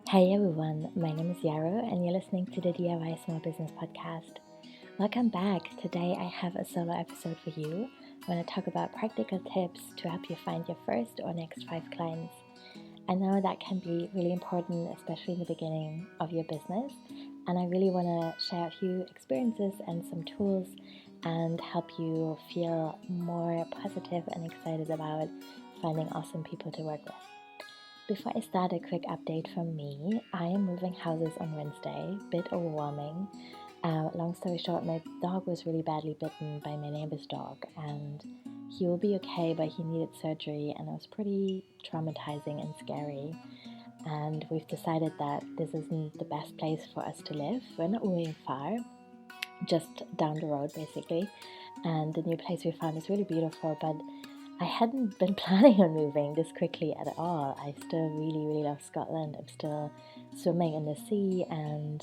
Hey everyone, my name is Yarrow and you're listening to the DIY Small Business Podcast. Welcome back. Today I have a solo episode for you. I want to talk about practical tips to help you find your first or next 5 clients. I know that can be really important, especially in the beginning of your business, and I really want to share a few experiences and some tools and help you feel more positive and excited about finding awesome people to work with. Before I start, a quick update from me. I am moving houses on Wednesday, bit overwhelming. Long story short, my dog was really badly bitten by my neighbor's dog, and he will be okay, but he needed surgery, and it was pretty traumatizing and scary. And we've decided that this isn't the best place for us to live. We're not moving far, just down the road basically. And the new place we found is really beautiful, but I hadn't been planning on moving this quickly at all. I still really love Scotland. I'm still swimming in the sea and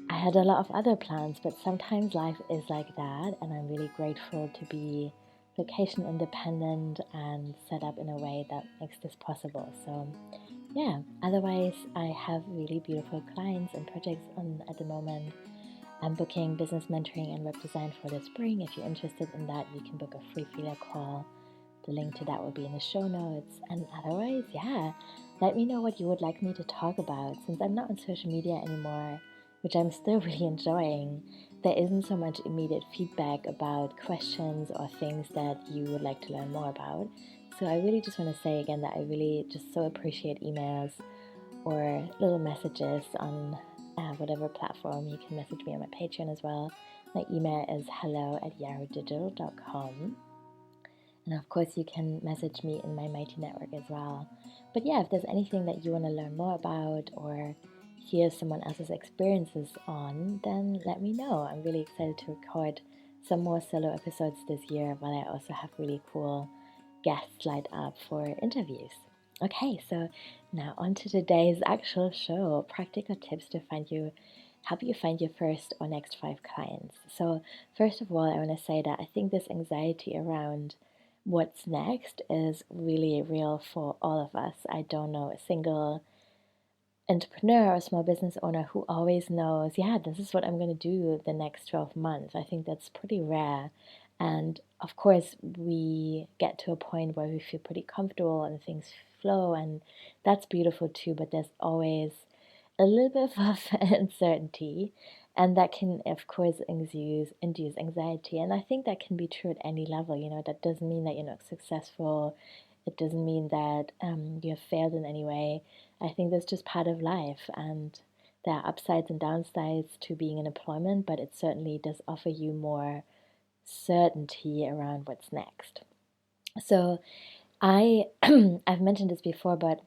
I had a lot of other plans, but sometimes life is like that, and I'm really grateful to be location independent and set up in a way that makes this possible. So yeah, otherwise I have really beautiful clients and projects on at the moment. I'm booking business mentoring and web design for the spring. If you're interested in that, you can book a free feeler call. The link to that will be in the show notes. And otherwise, yeah, let me know what you would like me to talk about. Since I'm not on social media anymore, which I'm still really enjoying, there isn't so much immediate feedback about questions or things that you would like to learn more about. So I really just want to say again that I really just so appreciate emails or little messages on whatever platform. You can message me on my Patreon as well. My email is hello@yarrowdigital.com. And of course, you can message me in my Mighty Network as well. But yeah, if there's anything that you want to learn more about or hear someone else's experiences on, then let me know. I'm really excited to record some more solo episodes this year, while I also have really cool guests lined up for interviews. Okay, so now on to today's actual show, practical tips to help you find your first or next 5 clients. So first of all, I want to say that I think this anxiety around what's next is really real for all of us. I don't know a single entrepreneur or small business owner who always knows, yeah, this is what I'm going to do the next 12 months. I think that's pretty rare. And of course, we get to a point where we feel pretty comfortable and things flow, and that's beautiful too, but there's always a little bit of uncertainty, and that can, of course, induce anxiety. And I think that can be true at any level. That doesn't mean that you're not successful. It doesn't mean that you have failed in any way. I think that's just part of life, and there are upsides and downsides to being in employment, but it certainly does offer you more certainty around what's next. So I've mentioned this before, but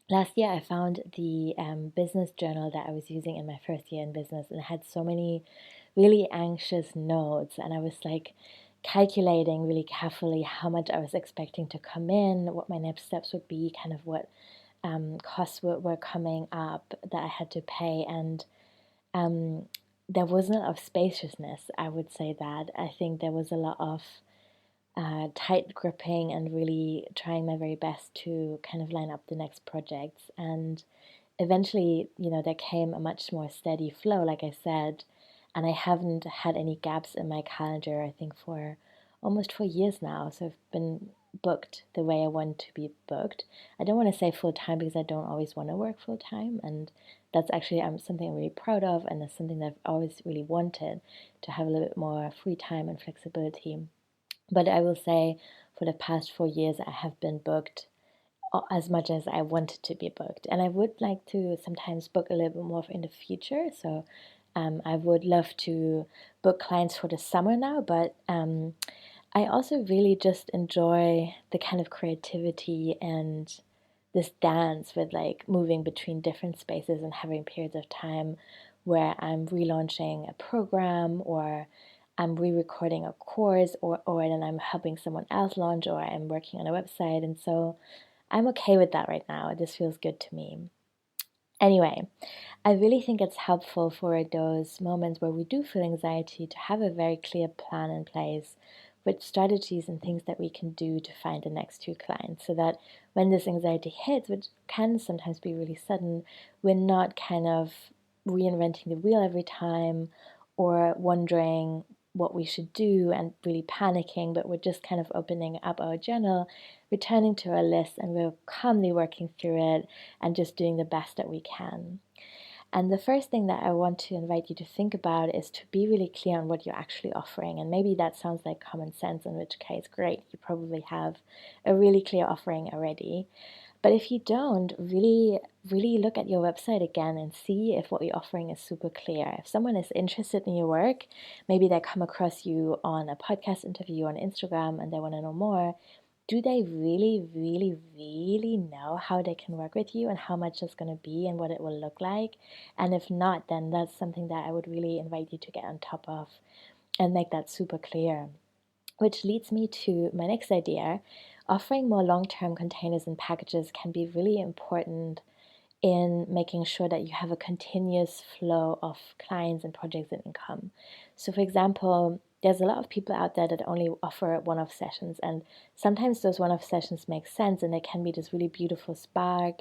last year I found the business journal that I was using in my first year in business, and it had so many really anxious notes, and I was like calculating really carefully how much I was expecting to come in, what my next steps would be, kind of what costs were coming up that I had to pay, and there wasn't a lot of spaciousness, I would say that. I think there was a lot of tight gripping and really trying my very best to kind of line up the next projects. And eventually, there came a much more steady flow, like I said, and I haven't had any gaps in my calendar, I think, for almost 4 years now. So I've been booked the way I want to be booked. I don't want to say full time because I don't always want to work full time, and that's actually something I'm really proud of, and that's something that I've always really wanted, to have a little bit more free time and flexibility. But I will say for the past 4 years, I have been booked as much as I wanted to be booked. And I would like to sometimes book a little bit more in the future. So I would love to book clients for the summer now, but I also really just enjoy the kind of creativity and this dance with like moving between different spaces and having periods of time where I'm relaunching a program, or I'm re-recording a course, or then I'm helping someone else launch, or I'm working on a website. And so I'm okay with that right now. This feels good to me. Anyway, I really think it's helpful for those moments where we do feel anxiety to have a very clear plan in place with strategies and things that we can do to find the next two clients, so that when this anxiety hits, which can sometimes be really sudden, we're not kind of reinventing the wheel every time or wondering what we should do and really panicking, but we're just kind of opening up our journal, returning to our list, and we're calmly working through it and just doing the best that we can. And the first thing that I want to invite you to think about is to be really clear on what you're actually offering. And maybe that sounds like common sense, in which case, great, you probably have a really clear offering already. But if you don't, really look at your website again and see if what you're offering is super clear. If someone is interested in your work, maybe they come across you on a podcast interview on Instagram and they want to know more, do they really know how they can work with you and how much it's going to be and what it will look like? And if not, then that's something that I would really invite you to get on top of and make that super clear. Which leads me to my next idea. Offering more long-term containers and packages can be really important in making sure that you have a continuous flow of clients and projects and income. So for example, there's a lot of people out there that only offer one-off sessions, and sometimes those one-off sessions make sense and they can be this really beautiful spark,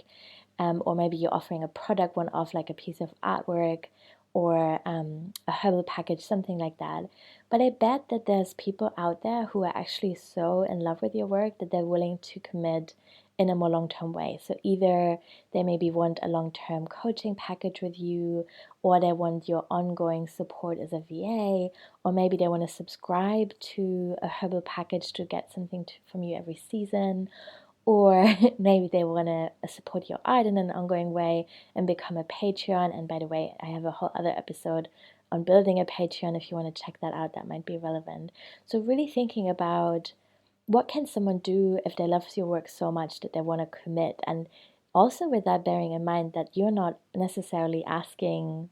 or maybe you're offering a product one-off, like a piece of artwork or a herbal package, something like that. But I bet that there's people out there who are actually so in love with your work that they're willing to commit in a more long-term way. So either they maybe want a long-term coaching package with you, or they want your ongoing support as a VA, or maybe they want to subscribe to a herbal package to get something from you every season, or maybe they want to support your art in an ongoing way and become a Patreon. And by the way, I have a whole other episode on building a Patreon. If you want to check that out, that might be relevant. So really thinking about what can someone do if they love your work so much that they want to commit, and also with that bearing in mind that you're not necessarily asking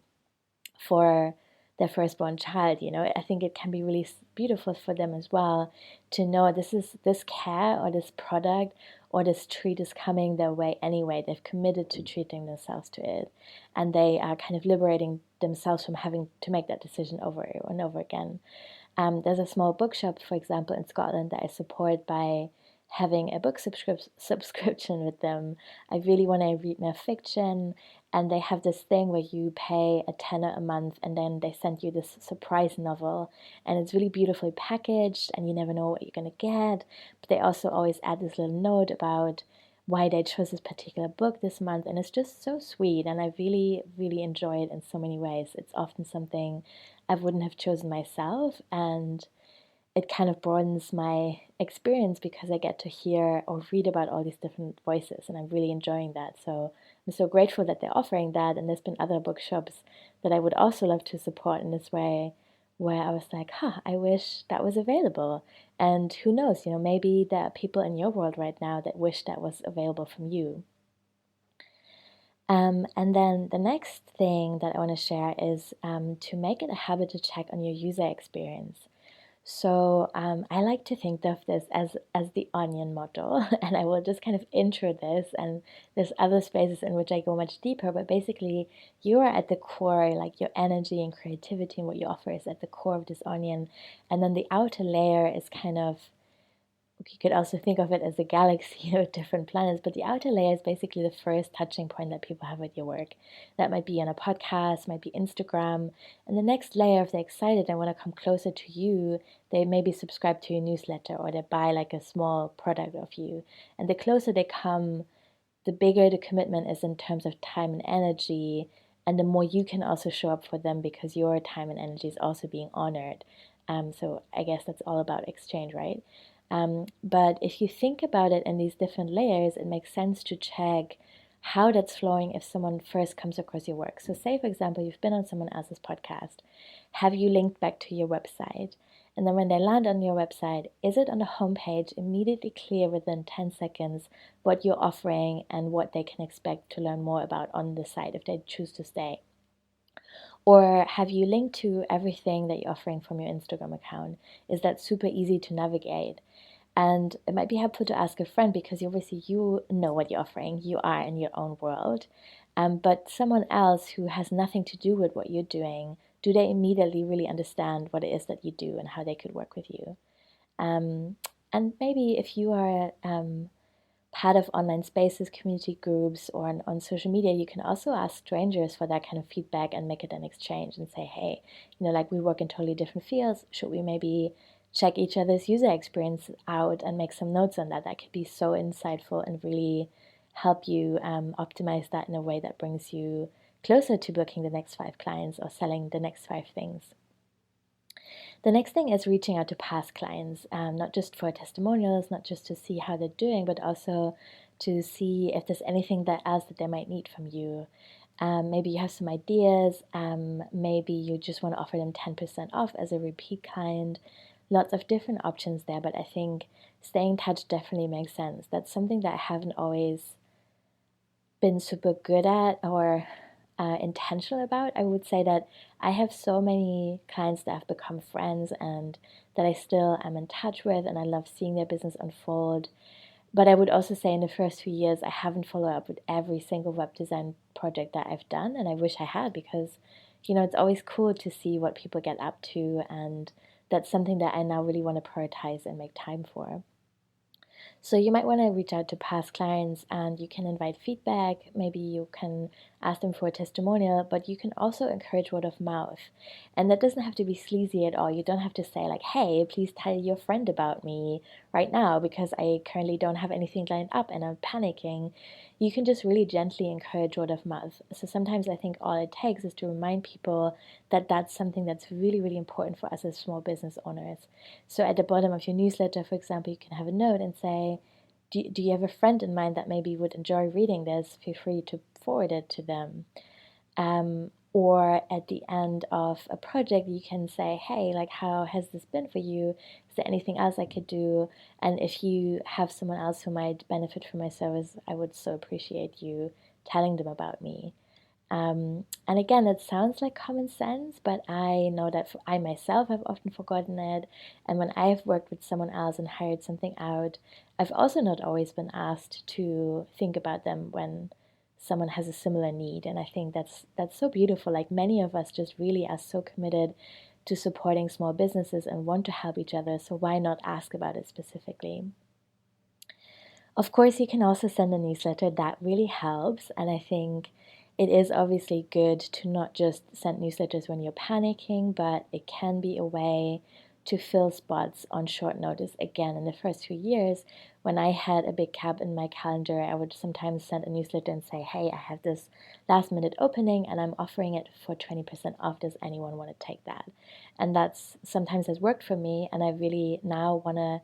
for their firstborn child. I think it can be really beautiful for them as well to know this care or this product or this treat is coming their way anyway. They've committed to treating themselves to it, and they are kind of liberating themselves from having to make that decision over and over again. There's a small bookshop, for example, in Scotland that I support by having a book subscription with them. I really want to read more fiction, and they have this thing where you pay a tenner a month and then they send you this surprise novel, and it's really beautifully packaged and you never know what you're going to get. But they also always add this little note about why they chose this particular book this month, and it's just so sweet, and I really enjoy it in so many ways. It's often something I wouldn't have chosen myself, and it kind of broadens my experience because I get to hear or read about all these different voices, and I'm really enjoying that. So I'm so grateful that they're offering that, and there's been other bookshops that I would also love to support in this way, where I was like, I wish that was available. And who knows, maybe there are people in your world right now that wish that was available from you. And then the next thing that I want to share is to make it a habit to check on your user experience. So I like to think of this as the onion model, and I will just kind of intro this, and there's other spaces in which I go much deeper, but basically you are at the core, like your energy and creativity and what you offer is at the core of this onion, and then the outer layer is kind of, you could also think of it as a galaxy of different planets, but the outer layer is basically the first touching point that people have with your work. That might be on a podcast, might be Instagram, and the next layer, if they're excited and want to come closer to you, they maybe subscribe to your newsletter or they buy like a small product of you. And the closer they come, the bigger the commitment is in terms of time and energy, and the more you can also show up for them because your time and energy is also being honored. So I guess that's all about exchange, right? But if you think about it in these different layers, it makes sense to check how that's flowing if someone first comes across your work. So say, for example, you've been on someone else's podcast. Have you linked back to your website? And then when they land on your website, is it on the homepage immediately clear within 10 seconds what you're offering and what they can expect to learn more about on the site if they choose to stay? Or have you linked to everything that you're offering from your Instagram account? Is that super easy to navigate? And it might be helpful to ask a friend because obviously you know what you're offering. You are in your own world. But someone else who has nothing to do with what you're doing, do they immediately really understand what it is that you do and how they could work with you? And maybe if you are part of online spaces, community groups, or on social media, you can also ask strangers for that kind of feedback and make it an exchange and say, hey, like we work in totally different fields. Should we maybe check each other's user experience out and make some notes on that? That could be so insightful and really help you optimize that in a way that brings you closer to booking the next 5 clients or selling the next 5 things. The next thing is reaching out to past clients, not just for testimonials, not just to see how they're doing, but also to see if there's anything else that they might need from you. Maybe you have some ideas, maybe you just want to offer them 10% off as a repeat client. Lots of different options there, but I think staying in touch definitely makes sense. That's something that I haven't always been super good at or intentional about. I would say that I have so many clients that have become friends and that I still am in touch with, and I love seeing their business unfold. But I would also say in the first few years, I haven't followed up with every single web design project that I've done, and I wish I had, because it's always cool to see what people get up to, and that's something that I now really want to prioritize and make time for. So you might want to reach out to past clients and you can invite feedback. Maybe you can ask them for a testimonial, but you can also encourage word of mouth. And that doesn't have to be sleazy at all. You don't have to say like, hey, please tell your friend about me right now because I currently don't have anything lined up and I'm panicking. You can just really gently encourage word of mouth. So sometimes I think all it takes is to remind people that that's something that's really, really important for us as small business owners. So at the bottom of your newsletter, for example, you can have a note and say, do you have a friend in mind that maybe would enjoy reading this? Feel free to forward it to them. Or at the end of a project, you can say, hey, like, how has this been for you? Is there anything else I could do? And if you have someone else who might benefit from my service, I would so appreciate you telling them about me. And again, it sounds like common sense, but I know that I myself have often forgotten it. And when I've worked with someone else and hired something out, I've also not always been asked to think about them when someone has a similar need. And I think that's so beautiful. Like, many of us just really are so committed to supporting small businesses and want to help each other. So why not ask about it specifically? Of course, you can also send a newsletter. That really helps. And I think it is obviously good to not just send newsletters when you're panicking, but it can be a way to fill spots on short notice. Again, in the first few years, when I had a big gap in my calendar, I would sometimes send a newsletter and say, hey, I have this last minute opening and I'm offering it for 20% off. Does anyone want to take that? And that's sometimes has worked for me. And I really now want to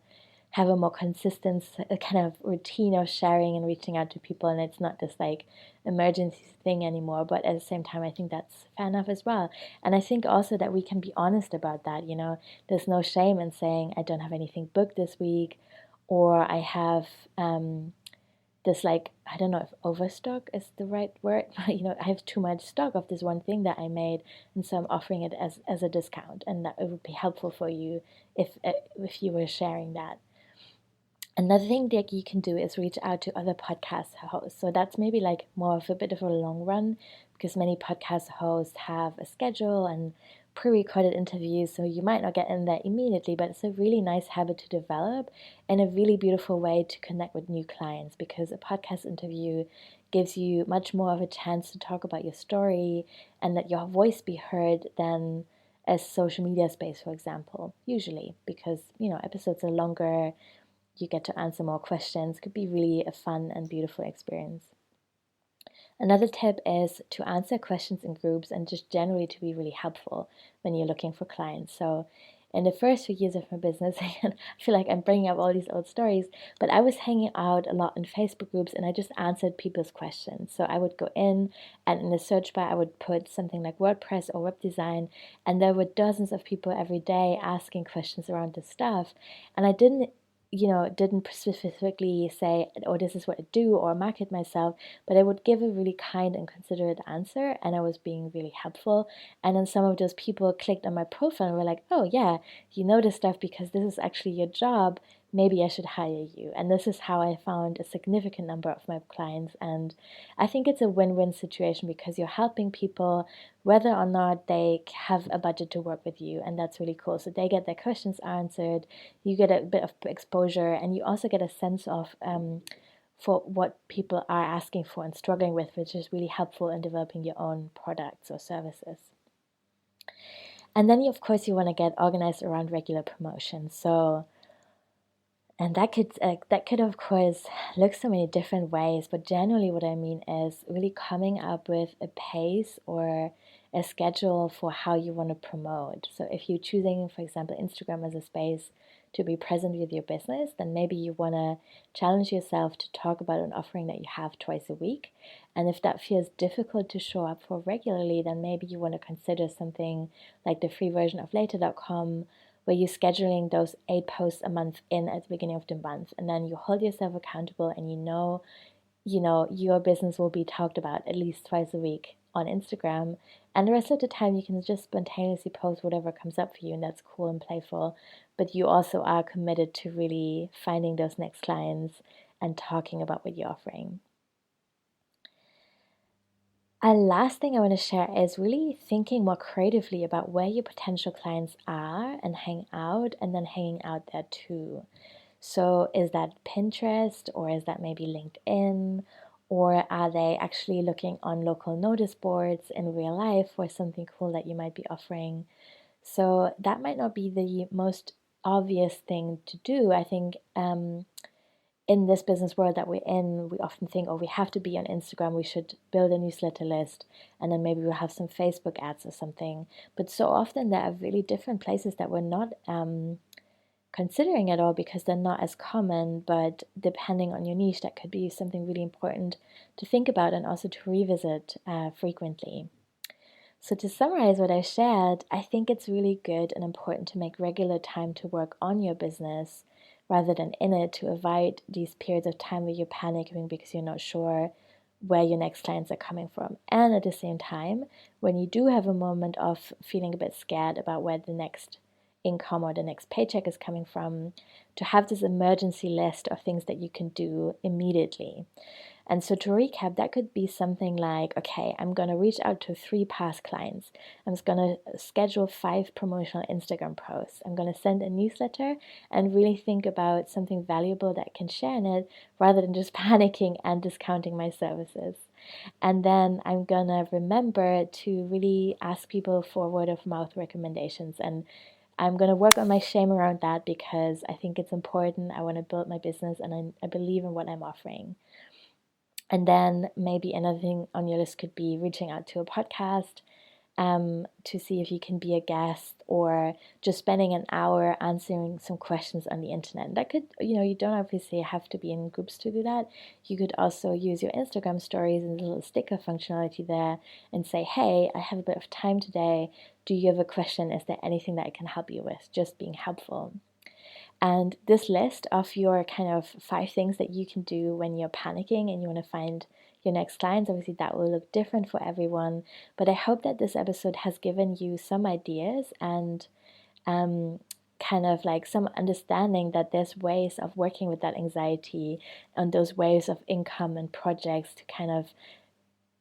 have a more consistent kind of routine of sharing and reaching out to people, and it's not this like emergency thing anymore. But at the same time, I think that's fair enough as well. And I think also that we can be honest about that. There's no shame in saying I don't have anything booked this week, or I have this, like, I don't know if overstock is the right word, but I have too much stock of this one thing that I made, and so I'm offering it as a discount, and that it would be helpful for you if you were sharing that. Another thing that you can do is reach out to other podcast hosts. So that's maybe like more of a bit of a long run, because many podcast hosts have a schedule and pre-recorded interviews, so you might not get in there immediately, but it's a really nice habit to develop and a really beautiful way to connect with new clients, because a podcast interview gives you much more of a chance to talk about your story and let your voice be heard than a social media space, for example, usually, because episodes are longer. You get to answer more questions. Could be really a fun and beautiful experience. Another tip is to answer questions in groups and just generally to be really helpful when you're looking for clients. So in the first few years of my business, I feel like I'm bringing up all these old stories, but I was hanging out a lot in Facebook groups and I just answered people's questions. So I would go in and in the search bar, I would put something like WordPress or web design, and there were dozens of people every day asking questions around this stuff. And I didn't specifically say, oh, this is what I do or market myself, but I would give a really kind and considerate answer, and I was being really helpful. And then some of those people clicked on my profile and were like, oh yeah, you know this stuff because this is actually your job. maybe I should hire you. And this is how I found a significant number of my clients. And I think it's a win-win situation because you're helping people whether or not they have a budget to work with you. And that's really cool. So they get their questions answered, you get a bit of exposure, and you also get a sense of for what people are asking for and struggling with, which is really helpful in developing your own products or services. And then, of course, you want to get organized around regular promotions. And that could of course look so many different ways, but generally what I mean is really coming up with a pace or a schedule for how you want to promote. So if you're choosing, for example, Instagram as a space to be present with your business, then maybe you want to challenge yourself to talk about an offering that you have twice a week. And if that feels difficult to show up for regularly, then maybe you want to consider something like the free version of later.com, where you're scheduling those 8 posts a month in at the beginning of the month, and then you hold yourself accountable, and you know your business will be talked about at least twice a week on Instagram, and the rest of the time you can just spontaneously post whatever comes up for you, and that's cool and playful. But you also are committed to really finding those next clients and talking about what you're offering. A last thing I want to share is really thinking more creatively about where your potential clients are and hang out, and then hanging out there too. So is that Pinterest, or is that maybe LinkedIn, or are they actually looking on local notice boards in real life for something cool that you might be offering? So that might not be the most obvious thing to do. I think in this business world that we're in, we often think, oh, we have to be on Instagram, we should build a newsletter list, and then maybe we'll have some Facebook ads or something. But so often there are really different places that we're not considering at all because they're not as common, but depending on your niche, that could be something really important to think about and also to revisit frequently. So to summarize what I shared, I think it's really good and important to make regular time to work on your business rather than in it, to avoid these periods of time where you're panicking because you're not sure where your next clients are coming from. And at the same time, when you do have a moment of feeling a bit scared about where the next income or the next paycheck is coming from, to have this emergency list of things that you can do immediately. And so to recap, that could be something like, okay, I'm going to reach out to 3 past clients. I'm just going to schedule 5 promotional Instagram posts. I'm going to send a newsletter and really think about something valuable that I can share in it rather than just panicking and discounting my services. And then I'm going to remember to really ask people for word of mouth recommendations. And I'm going to work on my shame around that because I think it's important. I want to build my business and I believe in what I'm offering. And then maybe another thing on your list could be reaching out to a podcast to see if you can be a guest, or just spending an hour answering some questions on the internet. That could, you don't obviously have to be in groups to do that. You could also use your Instagram stories and the little sticker functionality there and say, hey, I have a bit of time today. Do you have a question? Is there anything that I can help you with? Just being helpful. And this list of your kind of 5 things that you can do when you're panicking and you want to find your next clients, obviously that will look different for everyone. But I hope that this episode has given you some ideas and kind of like some understanding that there's ways of working with that anxiety and those ways of income and projects to kind of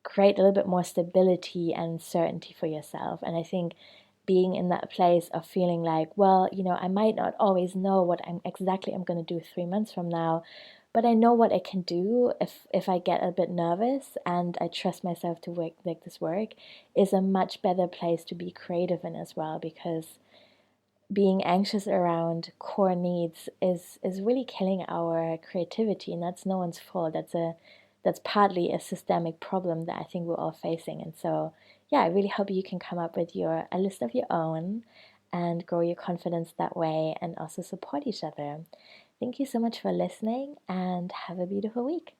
create a little bit more stability and certainty for yourself. And I think being in that place of feeling like, well, I might not always know what I'm going to do 3 months from now, but I know what I can do if I get a bit nervous and I trust myself to make this work, is a much better place to be creative in as well, because being anxious around core needs is really killing our creativity, and that's no one's fault. That's partly a systemic problem that I think we're all facing. And so, yeah, I really hope you can come up with a list of your own and grow your confidence that way and also support each other. Thank you so much for listening and have a beautiful week.